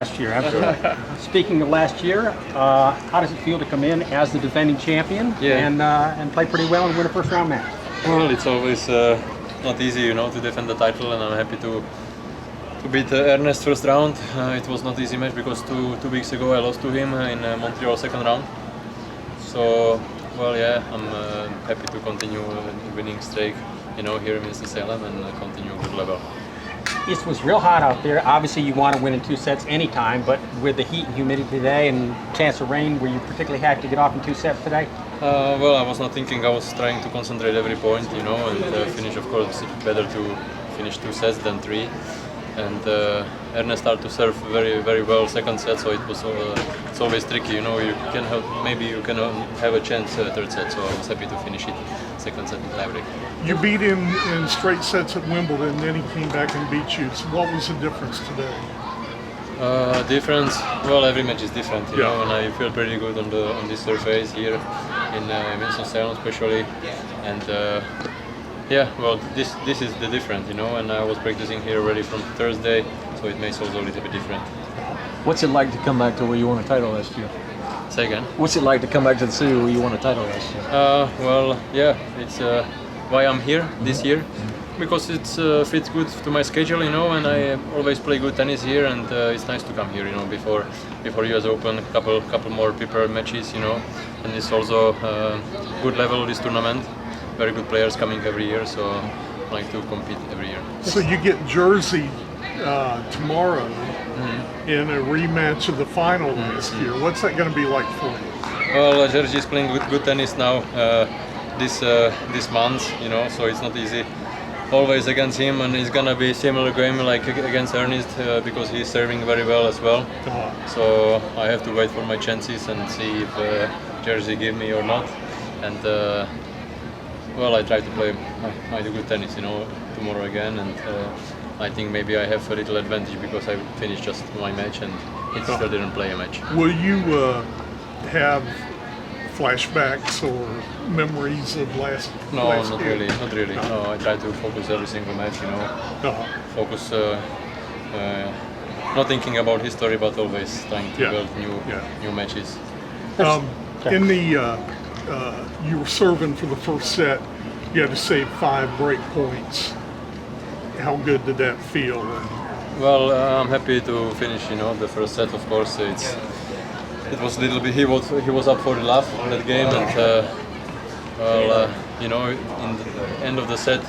Last year, absolutely. Speaking of last year, how does it feel to come in as the defending champion and play pretty well and win a first round match? Well, it's always not easy, to defend the title, and I'm happy to beat Ernests first round. It was not easy match because two weeks ago I lost to him in Montreal second round. So, well, yeah, I'm happy to continue winning streak, here in Winston-Salem and continue good level. It was real hot out there. Obviously, you want to win in 2 sets anytime, but with the heat and humidity today and chance of rain, were you particularly happy to get off in 2 sets today? Well, I was not thinking. I was trying to concentrate every point, and finish. Of course, it's better to finish 2 sets than 3. And Ernest started to serve very, very well second set, so it was it's always tricky. You can have a chance third set. So I was happy to finish it second set in tiebreak. You beat him in straight sets at Wimbledon, then he came back and beat you. So what was the difference today? Difference? Well, every match is different, you know, and I feel pretty good on this surface here in Winston-Salem especially. And yeah, well, this is the different, and I was practicing here already from Thursday, so it makes also a little bit different. What's it like to come back to where you won a title last year? Say again? What's it like to come back to the city where you won a title last year? Well, yeah, it's why I'm here this year, because it fits good to my schedule, and I always play good tennis here, and it's nice to come here, before US Open, couple more prepared matches, and it's also good level this tournament. Very good players coming every year, so I like to compete every year. So you get Jerzy tomorrow in a rematch of the final this year. What's that going to be like for you? Well, Jerzy is playing good tennis now this month, so it's not easy always against him, and it's gonna be a similar game like against Ernest because he's serving very well as well. So I have to wait for my chances and see if Jerzy give me or not. And well, I try to play my good tennis, tomorrow again, and I think maybe I have a little advantage because I finished just my match and he still didn't play a match. Will you have flashbacks or memories of last not year? not really. No, I try to focus every single match, focus, not thinking about history, but always trying to build new matches. In the you were serving for the first set, you had to save 5 break points. How good did that feel? Well, I'm happy to finish, the first set. Of course, it was a little bit. He was up for the love in that game, and well, in the end of the set,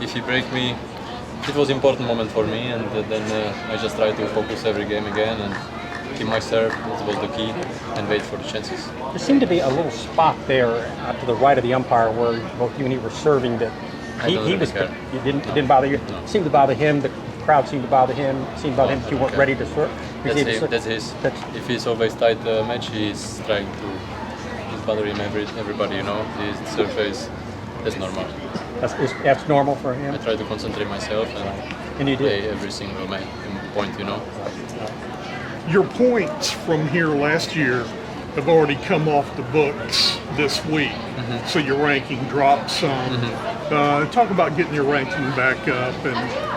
if he break me, it was an important moment for me, and then I just tried to focus every game again and keep my serve. That was the key, and wait for the chances. There seemed to be a little spot there to the right of the umpire where both you and he were serving that he was. It didn't bother you. No. It seemed to bother him. The crowd seemed to bother him. It seemed to bother him that you weren't ready to serve. That's his. If he's always tight match, he's trying to. He's bothering everybody. His surface. That's normal. That's normal for him. I try to concentrate myself and you play did. every single point. Your points from here last year have already come off the books this week, so your ranking dropped some. Talk about getting your ranking back up,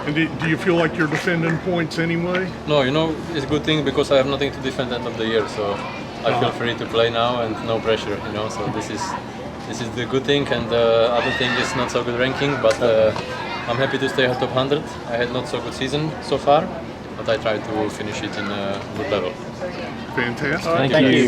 and do you feel like you're defending points anyway? No, it's a good thing because I have nothing to defend at the end of the year, so I feel free to play now and no pressure. So this is the good thing, and the other thing is not so good ranking, but I'm happy to stay at top 100. I had not so good season so far, but I try to finish it in a good level. Fantastic. Thank you.